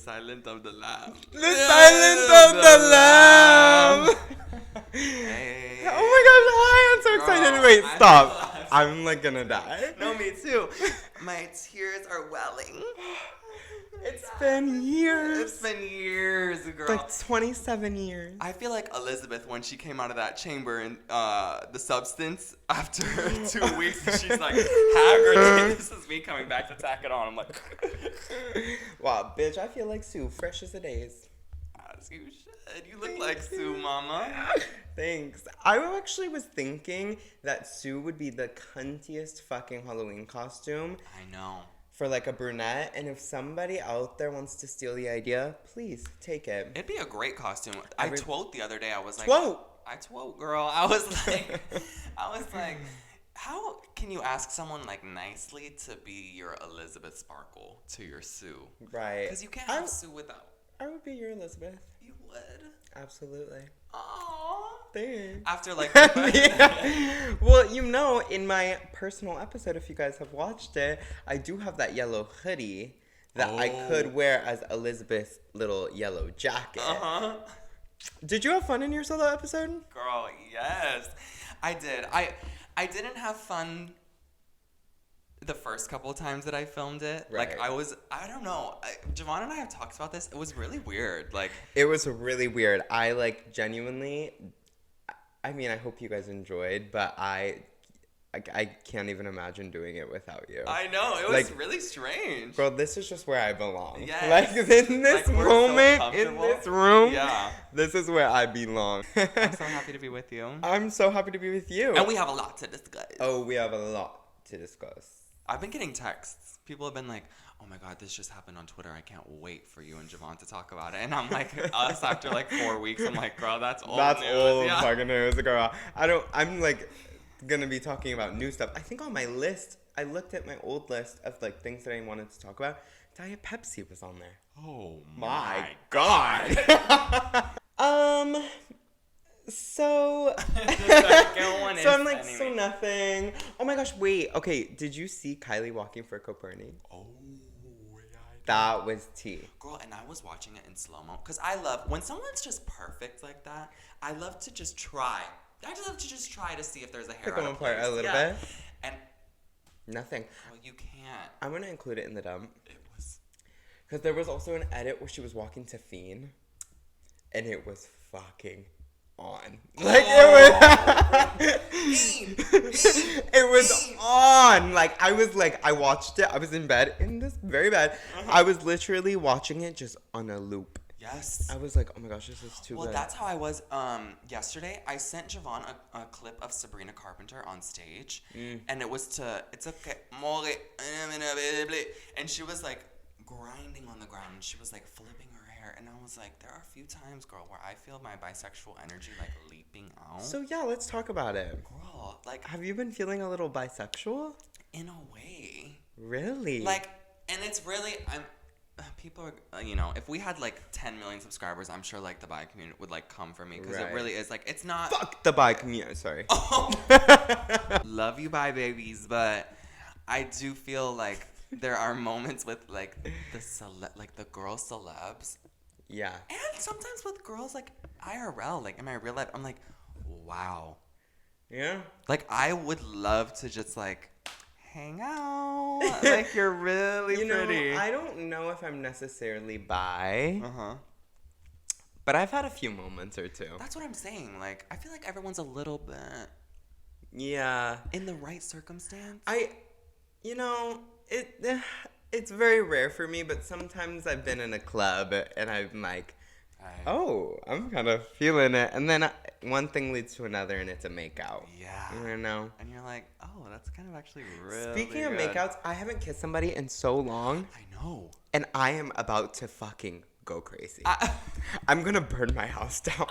silent of the lamb. The silence of the lamb. Hey. Oh my gosh, hi, I'm so excited. Girl, Wait, I'm stop. laughing. I'm like gonna die. No, me too. My tears are welling. It's been years. It's been years, girl. Like 27 years. I feel like Elizabeth when she came out of that chamber and the substance after 2 weeks, she's like haggard. This is me coming back to tack it on. I'm like, Wow, bitch, I feel like Sue, fresh as the days. as you should. You look like Sue, mama. Thanks. I actually was thinking that Sue would be the cuntiest fucking Halloween costume I know. for like a brunette, and if somebody out there wants to steal the idea, please take it. It'd be a great costume. I twote the other day. I was like, Twote. I twote, girl. I was like, how can you ask someone like nicely to be your Elizabeth Sparkle to your Sue? Right. Because you can't have Sue without. I would be your Elizabeth. You would. Absolutely. Aww. Thanks. After like. Yeah. Well, you know, in my personal episode, if you guys have watched it, I do have that yellow hoodie that I could wear as Elizabeth's little yellow jacket. Uh-huh. Did you have fun in your solo episode? Girl, yes. I did. I didn't have fun the first couple of times that I filmed it. Right. Like, I don't know. Javaughn and I have talked about this. It was really weird. Like, It was really weird. I, like, genuinely, I mean, I hope you guys enjoyed, but I can't even imagine doing it without you. I know. It was Like, really strange. Girl, this is just where I belong. Yes. Like, in this Like, we're so moment, in comfortable. this room, Yeah. this is where I belong. I'm so happy to be with you. I'm so happy to be with you. And we have a lot to discuss. Oh, we have a lot to discuss. I've been getting texts. People have been like, oh my God, this just happened on Twitter. I can't wait for you and Javaughn to talk about it. And I'm like, us after like 4 weeks, I'm like, girl, that's old That's news. old Yeah. fucking news, girl. I'm like gonna be talking about new stuff. I think on my list, I looked at my old list of like things that I wanted to talk about. Diet Pepsi was on there. Oh My God. So so I'm like, so nothing. Oh my gosh, wait. Okay, did you see Kylie walking for Copernic? Oh, yeah. That was tea. Girl, and I was watching it in slow-mo. Because I love, when someone's just perfect like that, I love to just try. I just love to just try to see if there's a hair Pick them out of apart place. a little bit. And, Nothing. well, you can't. I'm gonna include it in the dump. It was... Because there was also an edit where she was walking to Fiend, and it was fucking on. Like, it was on. Like, I watched it. I was in bed, in this very bed. I was literally watching it just on a loop. Yes. I was like, oh my gosh, this is too good. Well, that's how I was yesterday. I sent Javaughn a clip of Sabrina Carpenter on stage, and it was to, it's okay, more, and she was like grinding on the ground, and she was like flipping her hair, and I was like, there are a few times, girl, where I feel my bisexual energy like leaping out. So yeah, let's talk about it. Girl, like, Have you been feeling a little bisexual? in a way, Really? like, and it's really, people are, you know, if we had like 10 million subscribers, I'm sure like the bi community would like come for me, because it really is like, it's not. Fuck the bi community. Sorry. Love you, bi babies, but I do feel like there are moments with like the girl celebs, Yeah. and sometimes with girls like IRL, like in my real life, I'm like, wow. Yeah. Like I would love to just like hang out. Like you're really pretty. I don't know if I'm necessarily bi, Uh-huh. but I've had a few moments or two. That's what I'm saying. Like I feel like everyone's a little bit Yeah. in the right circumstance. It's very rare for me, but sometimes I've been in a club and I'm like, oh, I'm kind of feeling it. And then one thing leads to another and it's a makeout. Yeah. You know? And you're like, oh, that's kind of actually really Speaking of good. makeouts, I haven't kissed somebody in so long. I know. And I am about to fucking go crazy. I'm going to burn my house down.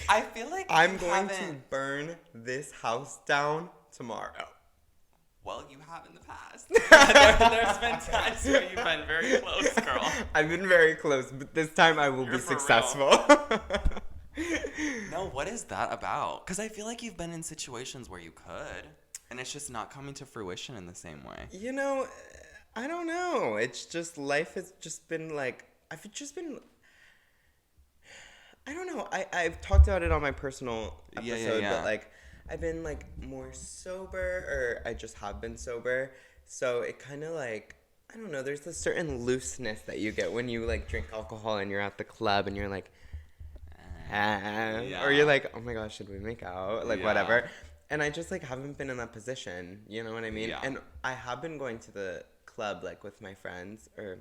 I feel like I'm going to burn this house down tomorrow. Well, you have in the past. There's been times where you've been very close, girl. I've been very close, but this time I will You're be for successful. No, what is that about? Because I feel like you've been in situations where you could, and it's just not coming to fruition in the same way. You know, I don't know. It's just life has just been like I've just been. I don't know. I've talked about it on my personal episode, but like I've been like more sober, or I just have been sober. So it kind of like I don't know. There's a certain looseness that you get when you like drink alcohol and you're at the club and you're like, or you're like, oh my gosh, should we make out? Like whatever. And I just like haven't been in that position. You know what I mean? Yeah. And I have been going to the club like with my friends, or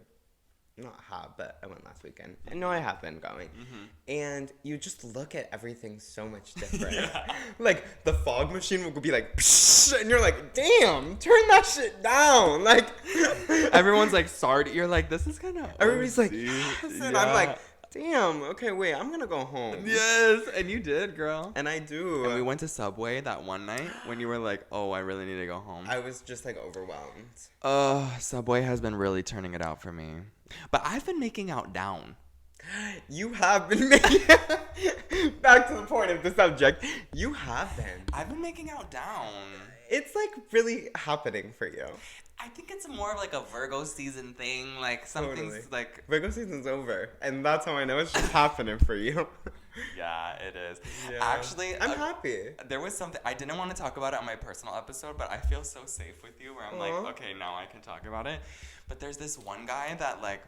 not have, but I went last weekend. I know I have been going. Mm-hmm. And you just look at everything so much different. Like the fog machine will be like, psh, and you're like, damn, turn that shit down. Like everyone's like, sorry. You're like, this is kind of. Everybody's like, yes. And I'm like, damn, okay, wait, I'm gonna go home. Yes, and you did, girl. And I do. And we went to Subway that one night when you were like, oh, I really need to go home. I was just like overwhelmed. Subway has been really turning it out for me. But I've been making out down. You have been making back to the point of the subject. You have been. I've been making out down. It's like really happening for you. I think it's more of like a Virgo season thing. Like something's like Virgo season's over, and that's how I know it's just happening for you. Yeah, it is. Yeah. Actually, I'm happy. There was something I didn't want to talk about it on my personal episode, but I feel so safe with you where I'm like, okay, now I can talk about it. But there's this one guy that like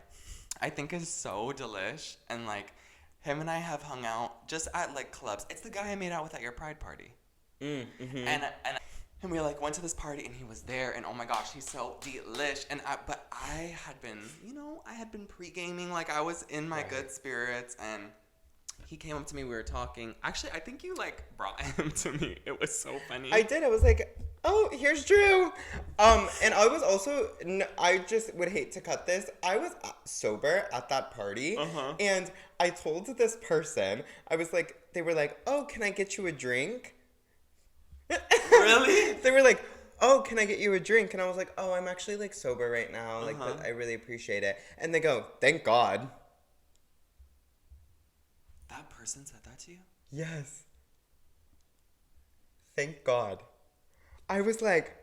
I think is so delish, and like him and I have hung out just at like clubs. It's the guy I made out with at your pride party. Mm-hmm. And we like went to this party and he was there, and oh my gosh, he's so delish. But I had been pre-gaming, like I was in my good spirits, and he came up to me, we were talking. Actually, I think you like brought him to me. It was so funny. I did. I was like, oh, here's Drew. And I was also, I just would hate to cut this. I was sober at that party, and I told this person, I was like, they were like, oh, can I get you a drink? Really? They were like, oh, can I get you a drink? And I was like, oh, I'm actually like sober right now. Like, I really appreciate it. And they go, thank God. That person said that to you? Yes. Thank God. I was like,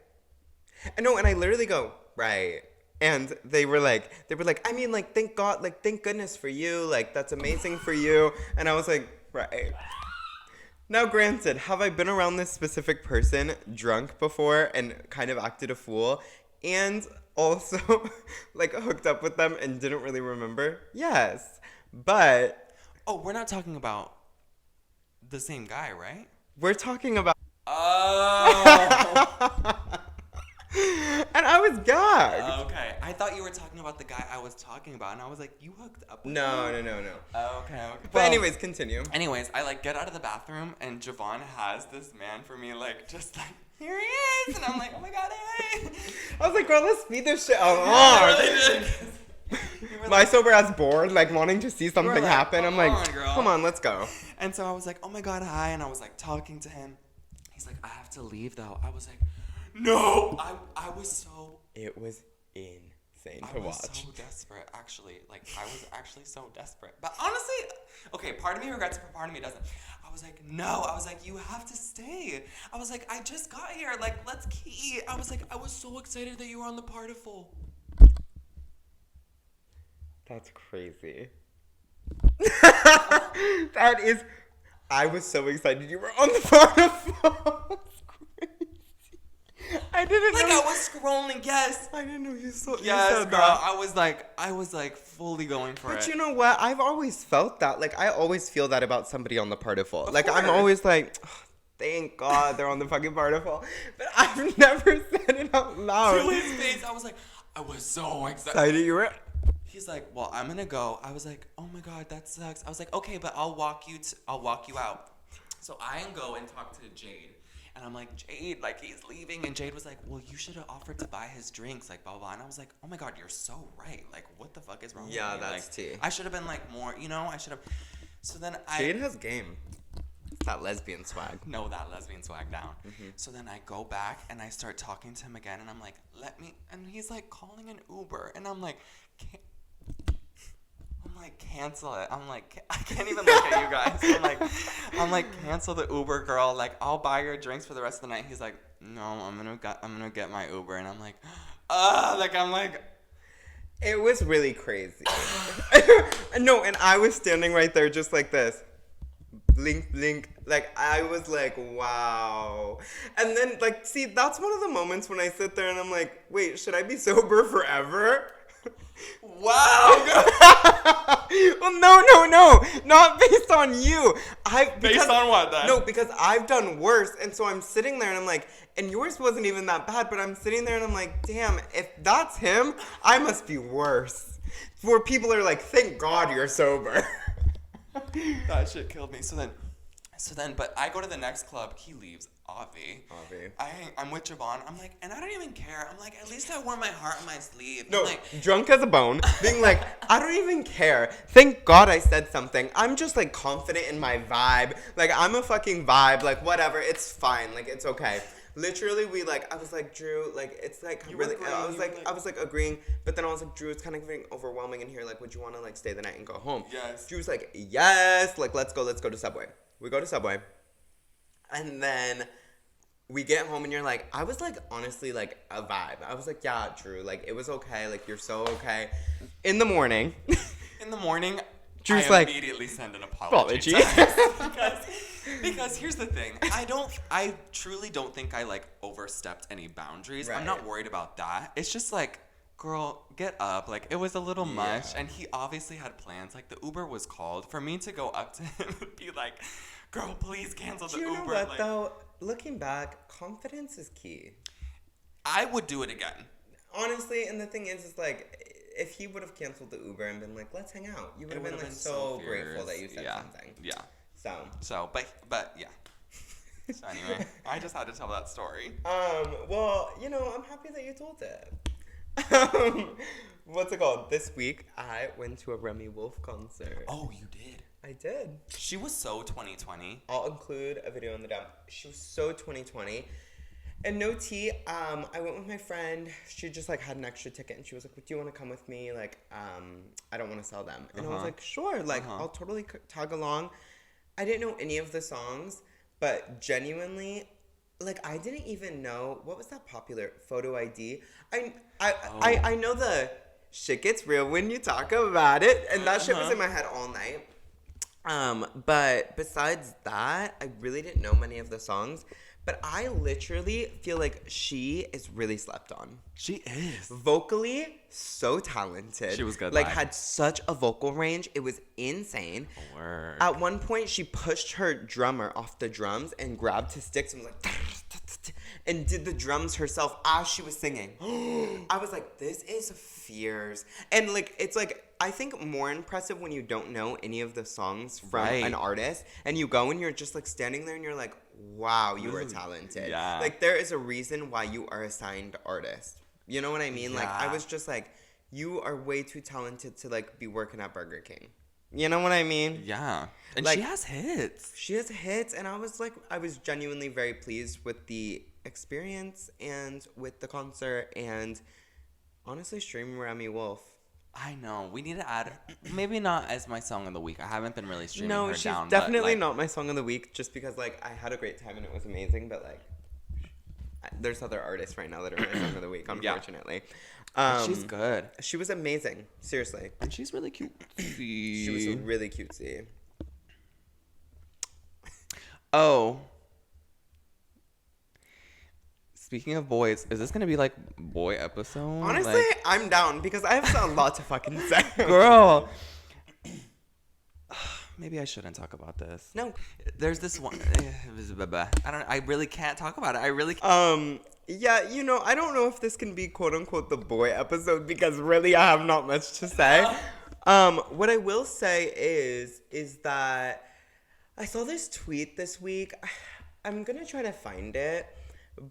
and I literally go, right. And they were like, I mean, like, thank God, like, thank goodness for you. Like, that's amazing for you. And I was like, right. Now, granted, have I been around this specific person drunk before and kind of acted a fool and also, like, hooked up with them and didn't really remember? Yes. But... Oh, we're not talking about the same guy, right? We're talking about... Oh! And I was gagged. Okay. I thought you were talking about the guy I was talking about, and I was like, you hooked up with No. him? Okay. But anyways, continue. Anyways, I like get out of the bathroom, and Javaughn has this man for me, like, just like, here he is! And I'm like, oh my God, hey! I was like, girl, let's speed this shit along. I really did. My sober ass bored, like, wanting to see something like, happen. I'm like, girl. come on, let's go. And so I was like, oh my God, hi. And I was like talking to him. He's like, I have to leave though. I was like, no. I was so... It was insane to watch. I was so desperate, actually. Like, I was actually so desperate. But honestly, okay, part of me regrets it, but part of me doesn't. I was like, no. I was like, you have to stay. I was like, I just got here. Like, let's key. I was like, I was so excited that you were on the Partiful. That's crazy. That is... I was so excited you were on the Partiful. I didn't know. Like, I was scrolling, yes. I didn't know you saw Yes, girl. that. I was like fully going for it. But you know what? I've always felt that. Like, I always feel that about somebody on the Partiful. Like, course. I'm always like, oh, thank God they're on the fucking Partiful. But I've never said it out loud. To his face, I was like, I was so excited. Excited you were? He's like, well, I'm gonna go. I was like, oh my God, that sucks. I was like, okay, but I'll walk you out. So I go and talk to Jade. And I'm like, Jade, like, he's leaving. And Jade was like, well, you should have offered to buy his drinks, like, blah, blah, blah. And I was like, oh my God, you're so right. Like, what the fuck is wrong with me? Yeah, that's like, tea. I should have been, like, more, I should have. So then Jade has game. That lesbian swag. No, that lesbian swag down. Mm-hmm. So then I go back and I start talking to him again. And I'm like, and he's like calling an Uber. And I'm like, cancel it. I'm like, I can't even look at you guys. I'm like, cancel the Uber, girl. Like, I'll buy your drinks for the rest of the night. He's like, no, I'm gonna get my Uber. And I'm like, I'm like, It was really crazy. No, and I was standing right there just like this. Blink, blink. Like, I was like, wow. And then, like, see, that's one of the moments when I sit there and I'm like, wait, should I be sober forever? wow. Well, no. Not based on you. Based on what, then? No, because I've done worse. And so I'm sitting there and I'm like, and yours wasn't even that bad, but I'm sitting there and I'm like, damn, if that's him, I must be worse. Where people are like, thank God you're sober. That shit killed me. So then, but I go to the next club. He leaves. Avi. I'm with Javaughn. I'm like, and I don't even care. I'm like, at least I wore my heart on my sleeve. No, I'm like, drunk as a bone, being like, I don't even care. Thank God I said something. I'm just like confident in my vibe. Like, I'm a fucking vibe. Like, whatever. It's fine. Like, it's okay. Literally, I was like, Drew, like, it's like really, I was like agreeing, but then I was like, Drew, it's kind of getting overwhelming in here. Like, would you want to like stay the night and go home? Yes. Drew's like, yes. Like, let's go to Subway. We go to Subway. And then we get home and you're like, I was like, honestly, like a vibe. I was like, yeah, Drew, like, it was okay. Like, you're so okay. In the morning, Drew's I like, immediately send an apology. Because here's the thing. I truly don't think I like overstepped any boundaries. Right. I'm not worried about that. It's just like, girl, get up. Like, it was a little much. And he obviously had plans. Like, the Uber was called. For me to go up to him and be like, girl, please cancel the Uber. You know what, though? Looking back, confidence is key. I would do it again. Honestly, and the thing is like, if he would have canceled the Uber and been like, let's hang out, you would have been like so grateful that you said something. Yeah. So, but yeah. So anyway, I just had to tell that story. Well, you know, I'm happy that you told it. What's it called? This week, I went to a Remy Wolf concert. Oh, you did? I did. She was so 2020. I'll include a video in the dump. She was so 2020. And no tea, I went with my friend. She just like had an extra ticket and she was like, do you want to come with me? Like, I don't want to sell them. And I was like, sure, like, I'll totally tag along. I didn't know any of the songs, but genuinely, like, I didn't even know, what was that popular? Photo ID? I know the shit gets real when you talk about it, and that shit was in my head all night. But besides that, I really didn't know many of the songs. But I literally feel like she is really slept on. She is. Vocally, so talented. She was good. Like, live. had such a vocal range. It was insane. Word. At one point, she pushed her drummer off the drums and grabbed his sticks and was like, and did the drums herself as she was singing. I was like, this is fierce. And, like, it's like, I think more impressive when you don't know any of the songs from an artist. And you go and you're just, like, standing there and you're like, wow, you are talented. Yeah. Like, there is a reason why you are a signed artist. You know what I mean? Yeah. Like, I was just like, you are way too talented to, like, be working at Burger King. You know what I mean? Yeah. And like, she has hits. She has hits, and I was genuinely very pleased with the experience and with the concert, and honestly, streaming Remy Wolf. I know. We need to add, maybe not as my song of the week. I haven't been really streaming her she's down. Definitely not my song of the week, just because, like, I had a great time and it was amazing, but, like, there's other artists right now that are my song of the week, unfortunately. She's good. She was amazing, seriously. And she's really cute. She was really cutesy. Oh. Speaking of boys, is this going to be like boy episode? Honestly, like, I'm down because I have a lot to fucking say. Girl. Maybe I shouldn't talk about this. No. There's this one. I really can't talk about it. I really Yeah, you know, I don't know if this can be quote unquote the boy episode because really I have not much to say. What I will say is that I saw this tweet this week. I'm gonna try to find it,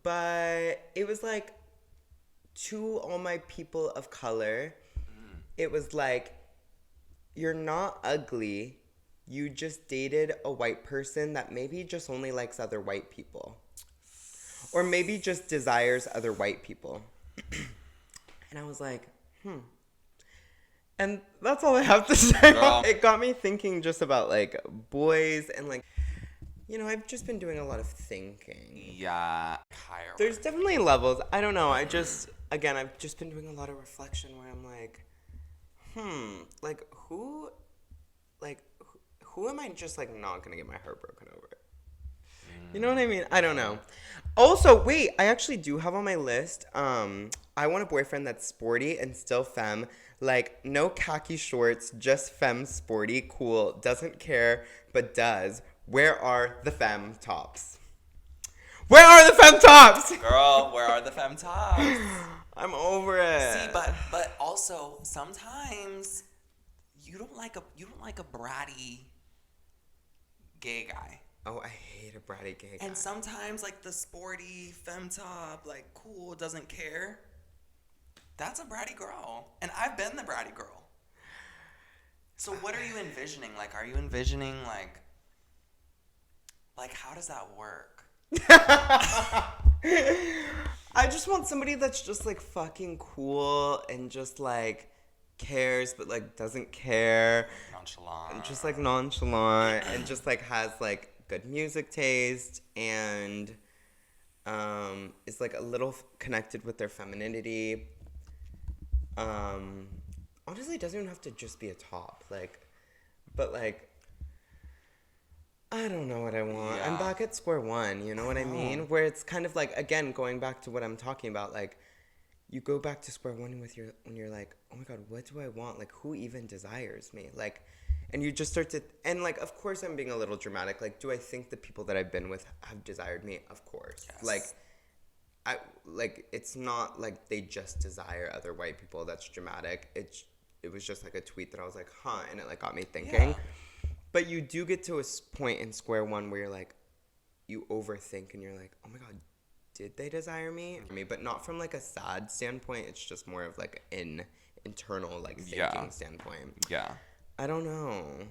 but it was like, to all my people of color, it was like, you're not ugly. You just dated a white person that maybe just only likes other white people. Or maybe just desires other white people. And I was like, And that's all I have to say. Girl. It got me thinking just about, like, boys and, like, I've just been doing a lot of thinking. Yeah. Higher. There's definitely levels. I don't know. I've just been doing a lot of reflection where I'm like, like, who am I just, like, not gonna get my heart broken over? You know what I mean? I don't know. Also, wait, I actually do have on my list, I want a boyfriend that's sporty and still femme. Like, no khaki shorts, just femme sporty, cool, doesn't care, but does. Where are the femme tops? Where are the femme tops? Girl, where are the femme tops? I'm over it. See, but also sometimes you don't like a bratty gay guy. Oh, I hate a bratty gay guy. And sometimes, like, the sporty femme top, like, cool, doesn't care. That's a bratty girl. And I've been the bratty girl. So what are you envisioning? Like, are you envisioning, like how does that work? I just want somebody that's just, like, fucking cool and just, like, cares but, like, doesn't care. Nonchalant. And just, like, nonchalant and just, like, has, like, good music taste and is, like, a little connected with their femininity. Honestly, it doesn't even have to just be a top. Like, but, like, I don't know what I want. Yeah. I'm back at square one, you know what I mean? Where it's kind of like, again, going back to what I'm talking about, like, you go back to square one when you're like, oh my God, what do I want? Like, who even desires me? Like, and you just start to, and, like, of course I'm being a little dramatic. Like, do I think the people that I've been with have desired me? Of course. Yes. It's not like they just desire other white people. That's dramatic. It was just, like, a tweet that I was like, huh, and it, like, got me thinking. Yeah. But you do get to a point in square one where you're like, you overthink and you're like, oh my God, did they desire me? But not from, like, a sad standpoint. It's just more of, like, an internal, like, thinking standpoint. Yeah. I don't know.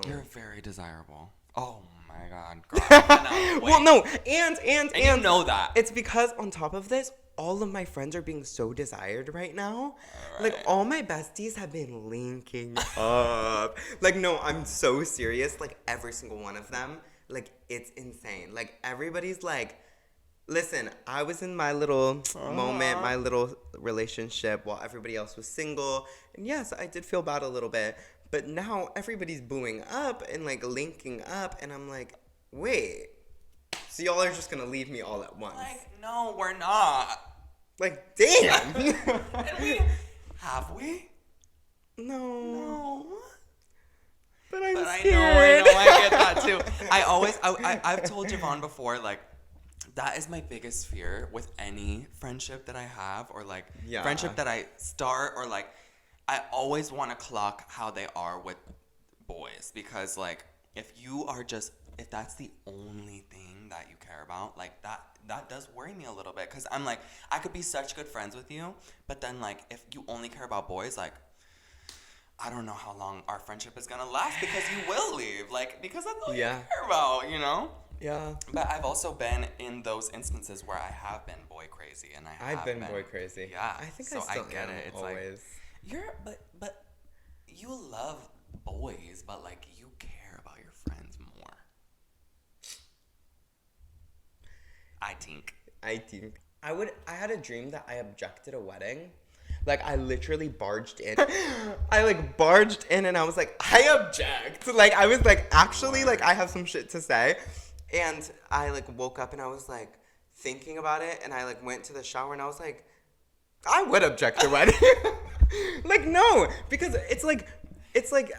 You're very desirable. Oh my God, girl. No, well, no, and you know that. It's because on top of this, all of my friends are being so desired right now. Right. Like, all my besties have been linking up. Like, no, I'm so serious. Like, every single one of them. Like, it's insane. Like, everybody's like, listen, I was in my little moment, my little relationship while everybody else was single. And yes, I did feel bad a little bit. But now everybody's booing up and, like, linking up. And I'm like, wait. So y'all are just going to leave me all at once. Like, no, we're not. Like, damn. And have we? No. But I scared. know, I get that too. I've told Javaughn before, like, that is my biggest fear with any friendship that I have, or, like, friendship that I start, or, like, I always want to clock how they are with boys, because, like, if that's the only thing that you care about, like, that does worry me a little bit, because I'm like, I could be such good friends with you, but then, like, if you only care about boys, like, I don't know how long our friendship is gonna last, because you will leave, like, because that's all you care about, you know? Yeah. But I've also been in those instances where I have been boy crazy, and I've been boy crazy. Yeah. I think so I still get am it. It's always. Like, but you love boys, but, like, you care about your friends more. I think. I had a dream that I objected a wedding. Like, I literally barged in. I barged in and I was like, I object. Like, I was like, actually, like, I have some shit to say. And I, like, woke up and I was, like, thinking about it. And I, like, went to the shower and I was like, I would object to wedding. Like, no. Because it's like,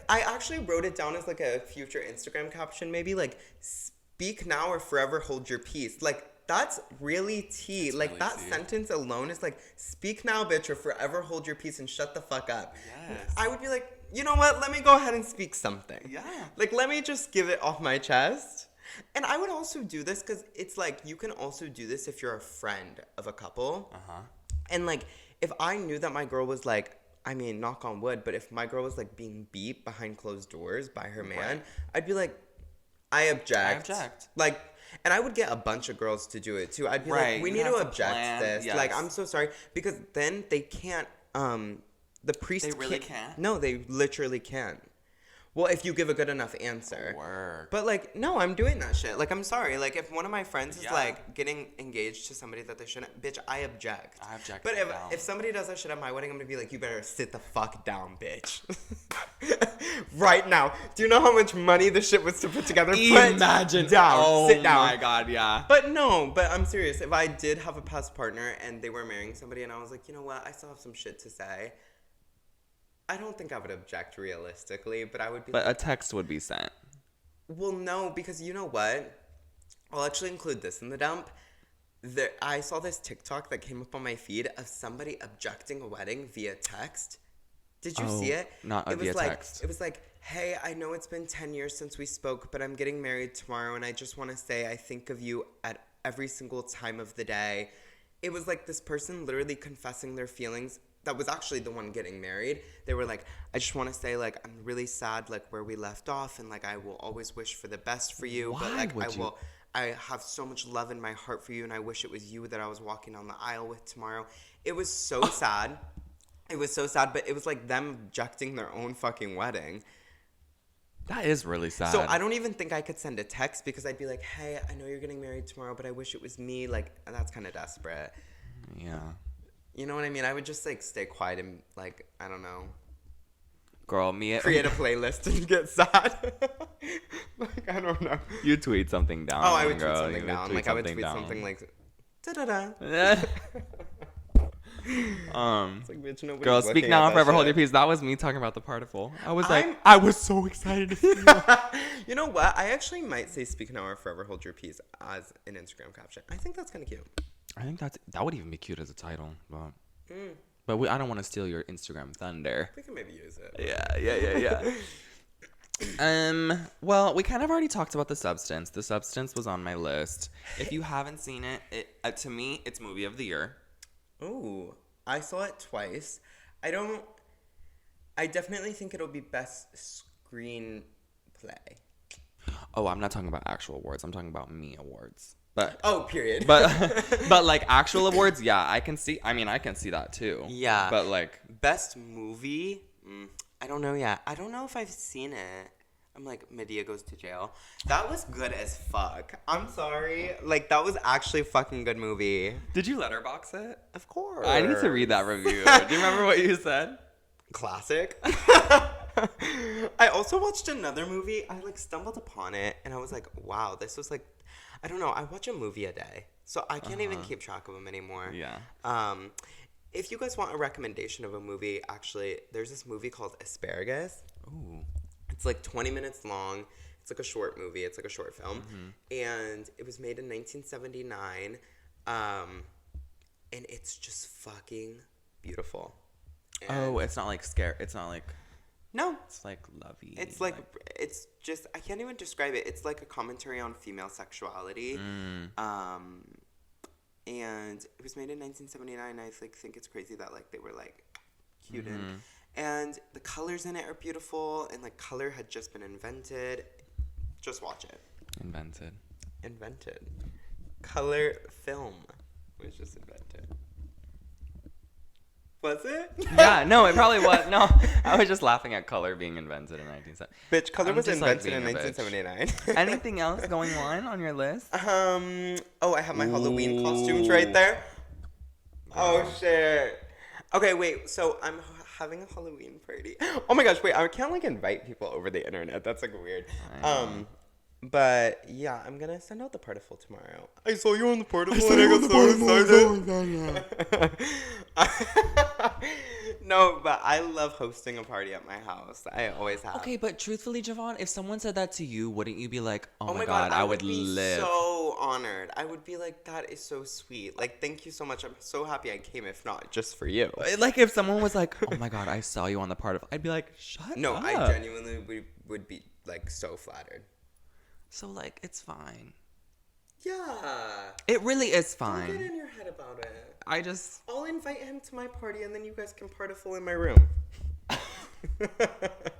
I actually wrote it down as, like, a future Instagram caption, maybe, like, speak now or forever hold your peace. Like, that's really tea. That's like, really that tea. Sentence alone is like, speak now, bitch, or forever hold your peace and shut the fuck up. Yes. I would be like, you know what? Let me go ahead and speak something. Yeah. Like, let me just give it off my chest. And I would also do this because it's like, you can also do this if you're a friend of a couple. Uh-huh. And, like, if I knew that my girl was, like, I mean, knock on wood, but if my girl was, like, being beat behind closed doors by her man, I'd be like, I object. Like, and I would get a bunch of girls to do it too. I'd be like, we need to object this. Yes. Like, I'm so sorry. Because then they can't, the priest They really can't? No, they literally can't. Well, if you give a good enough answer. Work. But, like, no, I'm doing that shit. Like, I'm sorry. Like, if one of my friends is, like, getting engaged to somebody that they shouldn't, bitch, I object. I object. But if somebody does that shit at my wedding, I'm going to be like, you better sit the fuck down, bitch. Right now. Do you know how much money this shit was to put together? Imagine. Down. Sit down. Oh, my God, yeah. But no, but I'm serious. If I did have a past partner and they were marrying somebody and I was like, you know what, I still have some shit to say, I don't think I would object realistically, but I would be But a text would be sent. well, no, because you know what? I'll actually include this in the dump. I saw this TikTok that came up on my feed of somebody objecting a wedding via text. Did you see it? Not via text. It was like, hey, I know it's been 10 years since we spoke, but I'm getting married tomorrow, and I just want to say I think of you at every single time of the day. It was like this person literally confessing their feelings. That was actually the one getting married. They were like, I just want to say, like, I'm really sad, like, where we left off, and, like, I will always wish for the best for you. But, like, I have so much love in my heart for you, and I wish it was you that I was walking down the aisle with tomorrow. It was so sad. It was so sad, but it was, like, them objecting their own fucking wedding. That is really sad. So I don't even think I could send a text because I'd be like, hey, I know you're getting married tomorrow, but I wish it was me. Like, that's kind of desperate. Yeah. You know what I mean? I would just, like, stay quiet and, like, I don't know. Girl, create a playlist and get sad. Like, I don't know. You tweet something down. Oh, I would tweet something down. Like, I would tweet something like, da-da-da. It's like, bitch, nobody's girl, speak now or forever hold your peace. That was me talking about the particle. I was like, I was so excited to see you. You know what? I actually might say speak now or forever hold your peace as an Instagram caption. I think that's kind of cute. I think that would even be cute as a title. But I don't want to steal your Instagram thunder. We can maybe use it. Yeah. Well, we kind of already talked about The Substance. The Substance was on my list. If you haven't seen it, to me, it's movie of the year. Ooh, I saw it twice. I definitely think it'll be best screenplay. Oh, I'm not talking about actual awards. I'm talking about me awards. But period. But like actual awards, yeah, I can see that too. Yeah. But like best movie, I don't know yet. I don't know if I've seen it. I'm like, Medea Goes to Jail. That was good as fuck. I'm sorry. Like, that was actually a fucking good movie. Did you letterbox it? Of course. I need to read that review. Do you remember what you said? Classic. I also watched another movie. I like stumbled upon it and I was like, wow, this was like, I don't know. I watch a movie a day. So I can't even keep track of them anymore. Yeah. If you guys want a recommendation of a movie, actually, there's this movie called Asparagus. Ooh. It's like 20 minutes long. It's like a short movie. It's like a short film. And it was made in 1979. And it's just fucking beautiful. And it's not like scare. It's not like. No. It's like lovey. It's like, it's just, I can't even describe it. It's like a commentary on female sexuality. And it was made in 1979. I like think it's crazy that like they were like cute and the colors in it are beautiful and like color had just been invented. Just watch it. Invented. Color film was just invented. Was it? Yeah, no, it probably was. No, I was just laughing at color being invented in 1970. Bitch, color was invented in 1979. Anything else going on your list? I have my Halloween costumes right there. Oh, shit. Okay, wait, so I'm having a Halloween party. Oh my gosh, wait, I can't, like, invite people over the internet. That's, like, weird. But, yeah, I'm gonna send out the particle tomorrow. I saw you on the particle and I got so excited. No, but I love hosting a party at my house. I always have. Okay, but truthfully, Javaughn, if someone said that to you, wouldn't you be like, oh my God, I would live. So honored. I would be like, that is so sweet. Like, thank you so much. I'm so happy I came, if not just for you. Like, if someone was like, oh my God, I saw you on the particle, I'd be like, shut up. No, I genuinely would be, like, so flattered. So, like, it's fine. Yeah. It really is fine. Don't get in your head about it. I'll invite him to my party and then you guys can particle in my room.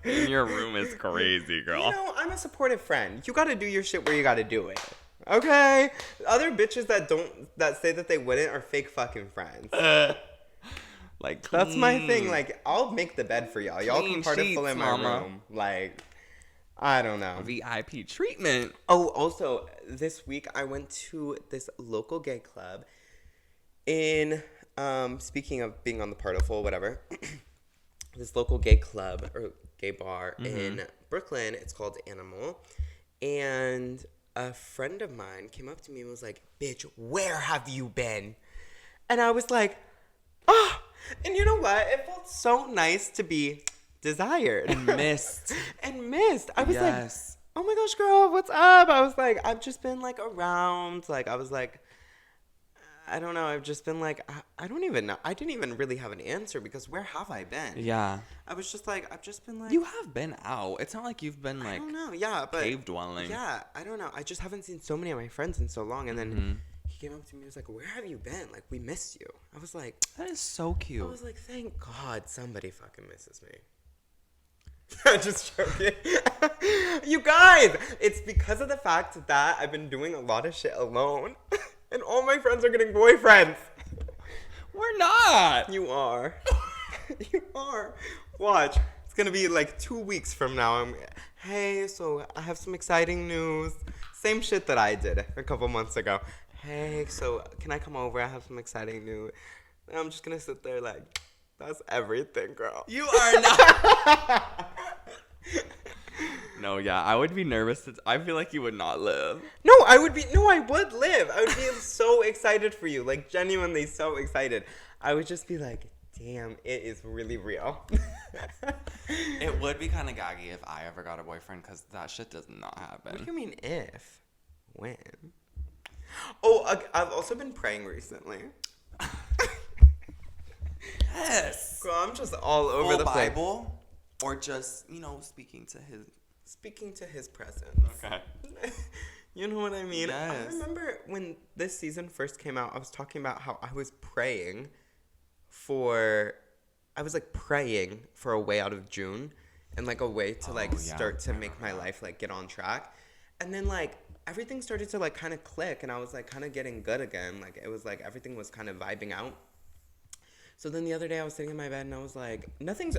Your room is crazy, girl. You know, I'm a supportive friend. You gotta do your shit where you gotta do it. Okay? Other bitches that say that they wouldn't are fake fucking friends. Like, that's my thing. Like, I'll make the bed for y'all. Y'all can particle sheets, in my room. Like, I don't know. VIP treatment. Oh, also, this week I went to this local gay club in, speaking of being on the Partiful, whatever, this local gay club or gay bar in Brooklyn. It's called Animal. And a friend of mine came up to me and was like, bitch, where have you been? And I was like, oh. And you know what? It felt so nice to be desired. And missed. I was like, oh my gosh, girl, what's up? I was like, I've just been like around. Like, I was like, I don't know. I've just been like, I don't even know. I didn't even really have an answer because where have I been? Yeah. I was just like, I've just been like. You have been out. It's not like you've been like. I don't know. Yeah, but. Cave dwelling. Yeah, I don't know. I just haven't seen so many of my friends in so long. And then he came up to me and was like, where have you been? Like, we missed you. I was like. That is so cute. I was like, thank God somebody fucking misses me. I'm just joking. You guys, it's because of the fact that I've been doing a lot of shit alone. And all my friends are getting boyfriends. We're not. You are. You are. Watch. It's going to be like 2 weeks from now. Hey, so I have some exciting news. Same shit that I did a couple months ago. Hey, so can I come over? I have some exciting news. And I'm just going to sit there like, that's everything, girl. You are not. No, yeah, I would be nervous. I feel like you would not live. No, I would live. I would be so excited for you. Like, genuinely so excited. I would just be like, damn, it is really real. It would be kind of gaggy if I ever got a boyfriend because that shit does not happen. What do you mean if? When? Oh, I've also been praying recently. Yes. Girl, I'm just all over the place. Bible? Or just, speaking to his presence. Okay. You know what I mean? Yes. I remember when this season first came out, I was talking about how I was praying for a way out of June and like a way to start to make my life like get on track. And then like everything started to like kind of click and I was like kind of getting good again. Like it was like everything was kind of vibing out. So then the other day I was sitting in my bed and I was like, nothing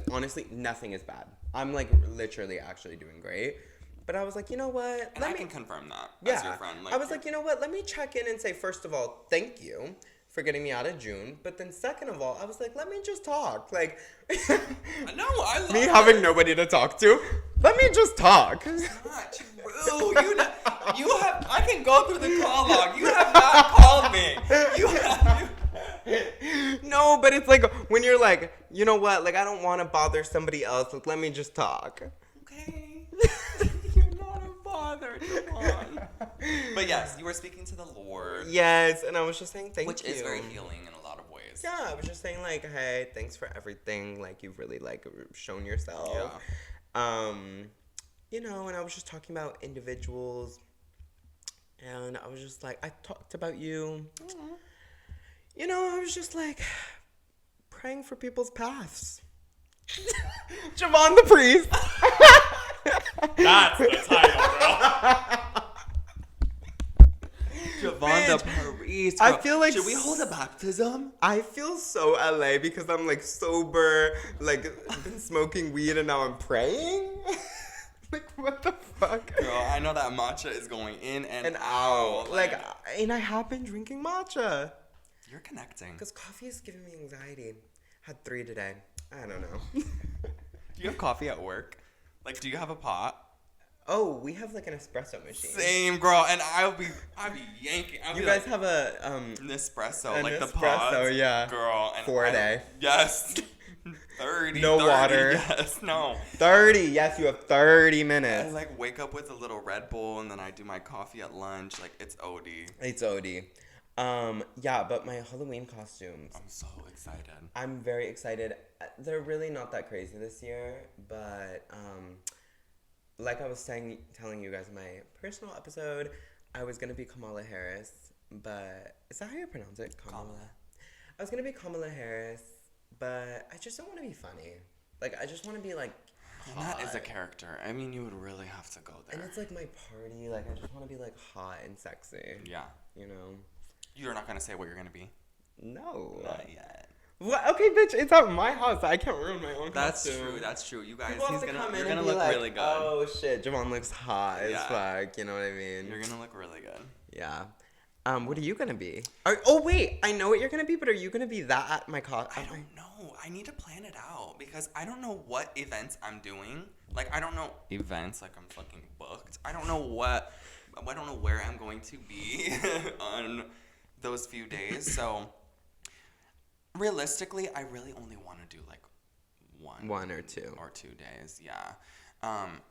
is bad. I'm like literally actually doing great. But I was like, you know what? I can confirm that as your friend. I was like, you know what? Let me check in and say, first of all, thank you for getting me out of June. But then second of all, I was like, let me just talk. Like, no, I love me having nobody to talk to. Let me just talk. It's not true. I can go through the call log. You have not called me. No, but it's like when you're like, you know what? Like, I don't want to bother somebody else. Like, let me just talk. Okay. You're not a bother. Come on. But yes, you were speaking to the Lord. Yes, and I was just saying thank you. Which is very healing in a lot of ways. Yeah, I was just saying like, hey, thanks for everything. Like, you've really like shown yourself. Yeah. And I was just talking about individuals, and I was just like, I talked about you. Aww. I was just like praying for people's paths. Javaughn the priest. That's the title, bro. Javaughn the priest. I feel like should we hold a baptism? I feel so LA because I'm like sober, like been smoking weed, and now I'm praying. Like, what the fuck? Girl, I know that matcha is going in and out. Like, and I have been drinking matcha. You're connecting. Because coffee is giving me anxiety. Had 3 today. I don't know. Do you have coffee at work? Like, do you have a pot? Oh, we have like an espresso machine. Same, girl. And I'd be yanking. You guys have a Nespresso, an like the espresso, pods. Yeah. Girl. And 4 a day. Yes. 30. No 30, water. Yes. No. 30. Yes, you have 30 minutes. I like wake up with a little Red Bull and then I do my coffee at lunch. Like, it's OD. It's OD. Yeah, but my Halloween costumes. I'm so excited. I'm very excited. They're really not that crazy this year, but like I was telling you guys in my personal episode, I was gonna be Kamala Harris, but is that how you pronounce it? Kamala. I was gonna be Kamala Harris, but I just don't want to be funny. Like, I just want to be like hot. That is a character. I mean, you would really have to go there. And it's like my party. Like, I just want to be like hot and sexy. Yeah. You know. You're not gonna say what you're gonna be? No. Not yet. What? Okay, bitch, it's at my house. I can't ruin my own costume. That's true. You guys, People have to come in you're and gonna be look like, really good. oh shit, Javaughn looks hot as Yeah. fuck. You know what I mean? You're gonna look really good. Yeah. What are you gonna be? Oh wait, I know what you're gonna be, but are you gonna be that at my I don't know. I need to plan it out because I don't know what events I'm doing. Like, I don't know events. Like, I'm fucking booked. I don't know where I'm going to be on those few days. So, realistically, I really only want to do like one or two. Or 2 days, yeah.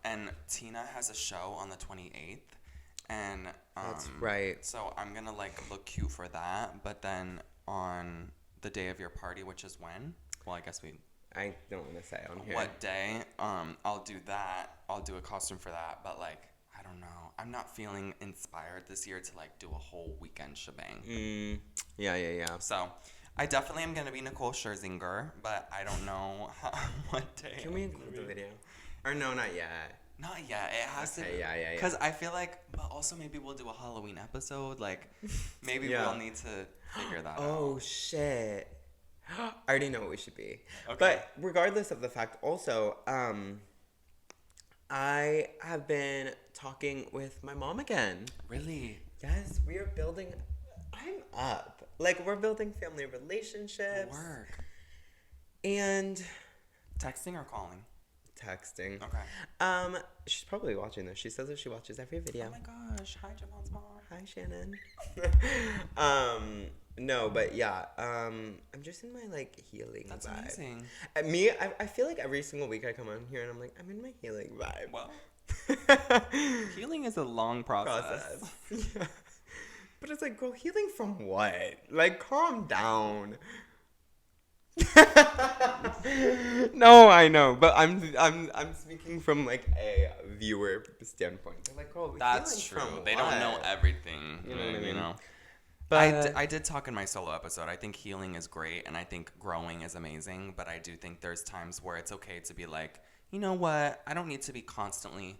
And Tina has a show on the 28th. And That's right. So I'm gonna like look cute for that. But then on the day of your party, which is when? Well, I guess I don't want to say on here. what day? I'll do that. I'll do a costume for that. But like, I don't know. I'm not feeling inspired this year to like do a whole weekend shebang. Yeah. So I definitely am gonna be Nicole Scherzinger, but I don't know what day. Can we include the video? Or no, not yet. Not yet. It has to. Yeah. Because I feel like, but also maybe we'll do a Halloween episode. Like, maybe Yeah. we'll need to figure that out. Oh shit. I already know what we should be. Okay. But regardless of the fact, also, I have been talking with my mom again. Really? Yes, we are building. I'm up. Like, we're building family relationships. Work. And Texting or calling? texting. Okay. She's probably watching this. She says that she watches every video. Oh my gosh. Hi, Javaughn's mom. Hi, Shannon. No, but yeah, I'm just in my, like, healing That's vibe. amazing. I feel like every single week I come on here and I'm like, I'm in my healing vibe. Well, healing is a long process. Yeah. But it's like, girl, healing from what? Like, calm down. No, I know, but I'm speaking from like a viewer standpoint. They're like, girl, That's healing true. from They don't know what? everything. You know what I mean? But I did talk in my solo episode. I think healing is great, and I think growing is amazing. But I do think there's times where it's okay to be like, you know what? I don't need to be constantly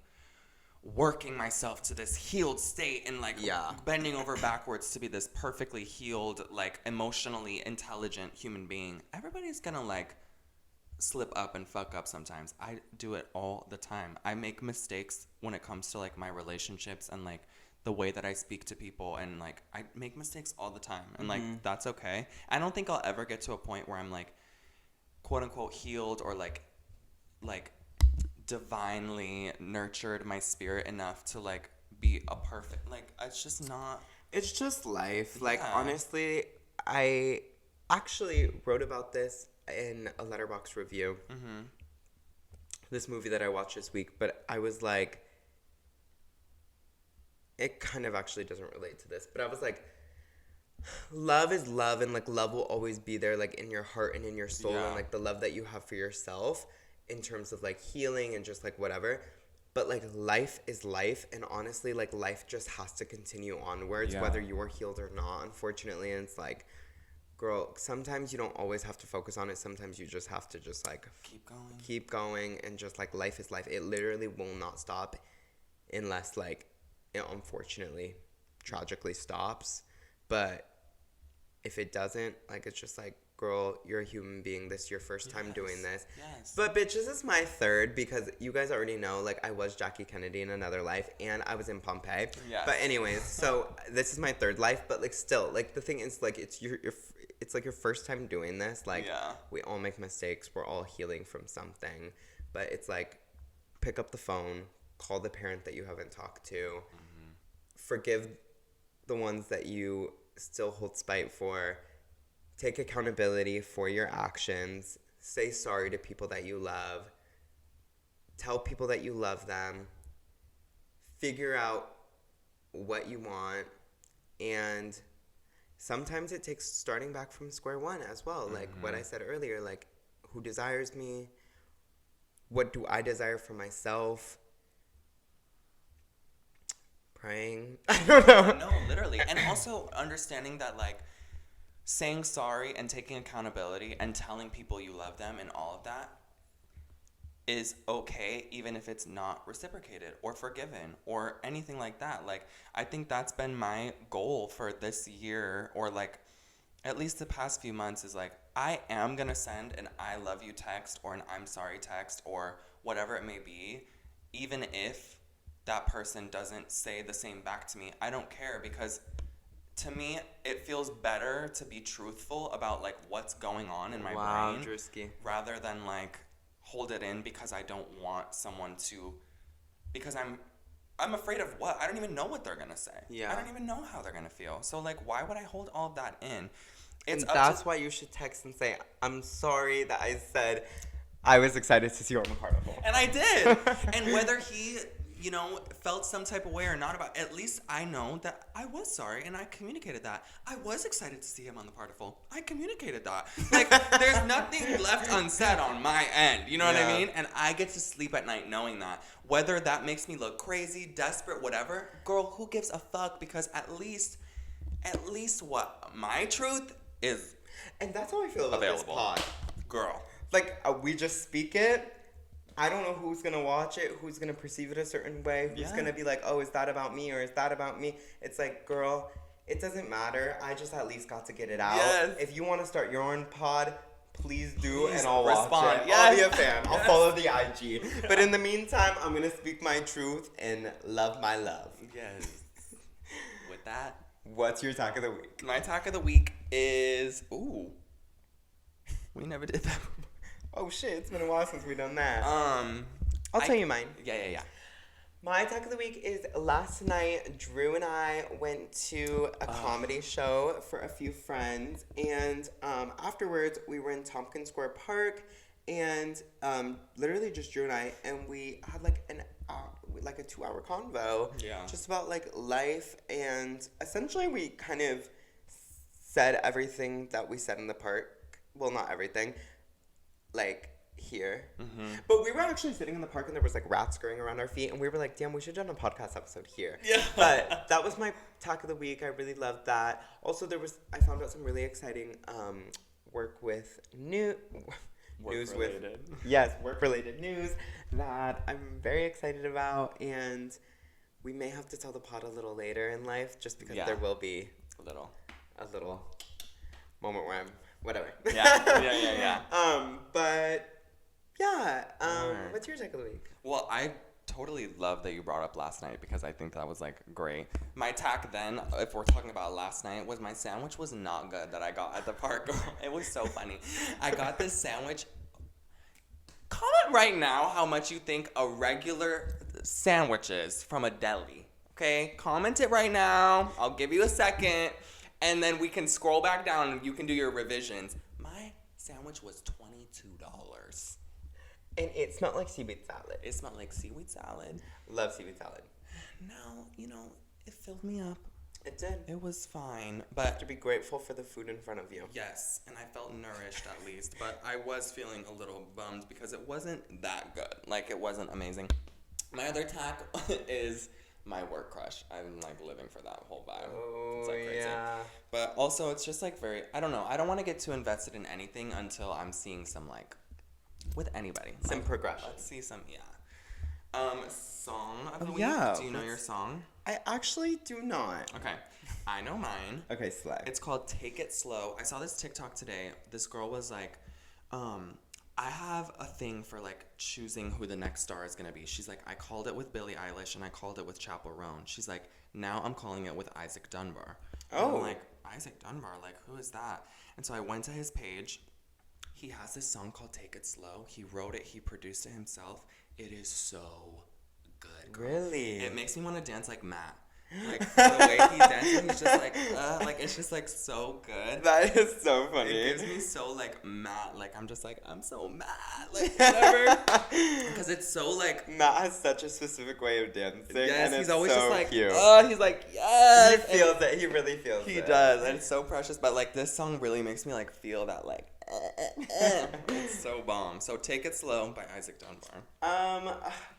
working myself to this healed state and like bending over backwards to be this perfectly healed, like emotionally intelligent human being. Everybody's gonna like slip up and fuck up sometimes. I do it all the time. I make mistakes when it comes to like my relationships and like the way that I speak to people, and like I make mistakes all the time, and like that's okay. I don't think I'll ever get to a point where I'm like quote unquote healed or like divinely nurtured my spirit enough to like be a perfect, like it's just not. It's just life. Like, Yeah. honestly, I actually wrote about this in a Letterboxd review. This movie that I watched this week, but I was like, it kind of actually doesn't relate to this, but I was like, love is love, and like love will always be there, like in your heart and in your soul, and like the love that you have for yourself in terms of like healing and just like whatever. But like life is life, and honestly, like life just has to continue onwards, whether you are healed or not, unfortunately. And it's like, girl, sometimes you don't always have to focus on it. Sometimes you just have to just like keep going, and just like life is life. It literally will not stop unless like it unfortunately tragically stops. But if it doesn't, like, it's just like, girl, you're a human being. This is your first time doing this. But bitch, this is my third, because you guys already know, like, I was Jackie Kennedy in another life, and I was in Pompeii. But anyways, so this is my third life, but like still, like, the thing is, like, it's it's like your first time doing this. Like, we all make mistakes. We're all healing from something. But it's like, pick up the phone, call the parent that you haven't talked to, forgive the ones that you still hold spite for, take accountability for your actions, say sorry to people that you love, tell people that you love them, figure out what you want, and sometimes it takes starting back from square one as well. Like what I said earlier, like, who desires me? What do I desire for myself? Praying. I don't know. No, literally. And also understanding that, like, saying sorry and taking accountability and telling people you love them and all of that is okay, even if it's not reciprocated or forgiven or anything like that. Like, I think that's been my goal for this year, or like, at least the past few months, is like, I am going to send an I love you text or an I'm sorry text or whatever it may be, even if that person doesn't say the same back to me. I don't care, because to me, it feels better to be truthful about, like, what's going on in my brain. Drewski. Rather than, like, hold it in because I don't want someone to, because I'm afraid of what? I don't even know what they're going to say. Yeah. I don't even know how they're going to feel. So, like, why would I hold all of that in? And that's why you should text and say, I'm sorry that I said I was excited to see you on the carnival. And I did. And whether he, you know, felt some type of way or not about, at least I know that I was sorry and I communicated that. I was excited to see him on the carnival. I communicated that. Like, there's nothing left unsaid on my end. You know what I mean? And I get to sleep at night knowing that. Whether that makes me look crazy, desperate, whatever, girl, who gives a fuck? Because at least what? My truth is and that's how I feel about available. This pod. Girl. Like, we just speak it. I don't know who's going to watch it, who's going to perceive it a certain way, who's going to be like, oh, is that about me or is that about me? It's like, girl, it doesn't matter. I just at least got to get it out. Yes. If you want to start your own pod, please do, and I'll respond. watch it. Yes. I'll be a fan. I'll follow the IG. But in the meantime, I'm going to speak my truth and love my love. Yes. With that, what's your attack of the week? My attack of the week is... Ooh. We never did that. Oh, shit. It's been a while since we've done that. I'll tell you mine. Yeah. My attack of the week is last night, Drew and I went to a comedy show for a few friends. And afterwards, we were in Tompkins Square Park. And literally just Drew and I. And we had like a 2-hour convo. Yeah. Just about like life. And essentially we kind of said everything that we said in the park. Well, not everything. Like here. Mm-hmm. But we were actually sitting in the park and there was like rats scurrying around our feet. And we were like, damn, we should have done a podcast episode here. Yeah. But that was my attack of the week. I really loved that. Also, I found out some really exciting work-related news that I'm very excited about, and we may have to tell the pod a little later in life, just because there will be a little moment where I'm whatever. Yeah. But yeah. What's your attack of the week? Well, I totally love that you brought up last night, because I think that was like great. My attack then, if we're talking about last night, was my sandwich was not good that I got at the park. It was so funny. I got this sandwich. Comment right now how much you think a regular sandwich is from a deli. Okay? Comment it right now. I'll give you a second. And then we can scroll back down and you can do your revisions. My sandwich was $22. And it smelled like seaweed salad. It smelled like seaweed salad. Love seaweed salad. No, it filled me up. It did. It was fine, but... To be grateful for the food in front of you. Yes, and I felt nourished at least, but I was feeling a little bummed because it wasn't that good. Like, it wasn't amazing. My other attack is my work crush. I'm, like, living for that whole vibe. Oh, it's, like, crazy. Yeah. But also, it's just, like, very... I don't know. I don't want to get too invested in anything until I'm seeing some, like... With anybody. Some progression. Let's see some... Yeah. Song of the week. Yeah. Do you know your song? I actually do not. Okay. I know mine. Okay, slay. It's called Take It Slow. I saw this TikTok today. This girl was like, I have a thing for, like, choosing who the next star is going to be. She's like, I called it with Billie Eilish and I called it with Chappell Roan. She's like, now I'm calling it with Isaac Dunbar. Oh. And I'm like, Isaac Dunbar? Like, who is that? And so I went to his page. He has this song called Take It Slow. He wrote it. He produced it himself. It is so good. Girl. Really? It makes me want to dance like Matt. Like, the way he dances, he's just like, it's just, like, so good. That is so funny. It gives me so, like, Matt. Like, I'm just like, I'm so mad. Like, whatever. Because it's so, like... Matt has such a specific way of dancing. Yes, and he's it's always so just like, cute. oh, he's like, yes. He feels it. He really feels it. He does. And it's so precious. But, like, this song really makes me, like, feel that, like, it's so bomb. So Take It Slow by Isaac Dunbar.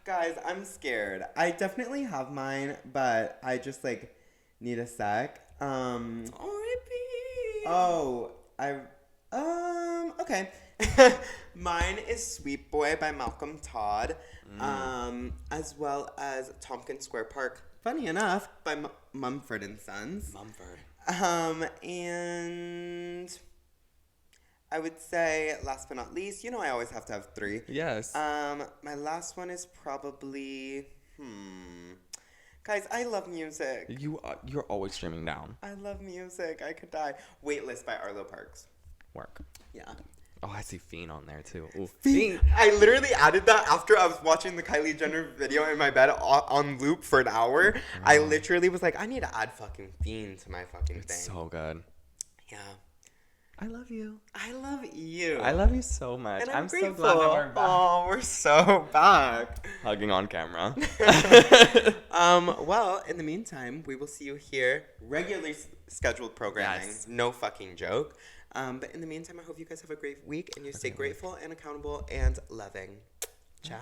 Guys, I'm scared. I definitely have mine, but I just, like, need a sec. Okay. Mine is Sweet Boy by Malcolm Todd, as well as Tompkins Square Park, funny enough, by Mumford & Sons. Mumford. And I would say, last but not least, you know I always have to have 3. Yes. My last one is probably, Guys, I love music. You're always streaming down. I love music. I could die. Waitlist by Arlo Parks. Work. Yeah. Oh, I see Fiend on there too. Ooh. Fiend. I literally added that after I was watching the Kylie Jenner video in my bed on loop for an hour. I literally was like, I need to add fucking Fiend to my fucking thing. So good. Yeah. I love you. I love you. I love you so much. And I'm so grateful. glad that we're back. Oh, we're so back. Hugging on camera. Well, in the meantime, we will see you here. Regularly scheduled programming. Yes. No fucking joke. But in the meantime, I hope you guys have a great week and you stay grateful and accountable and loving. Ciao.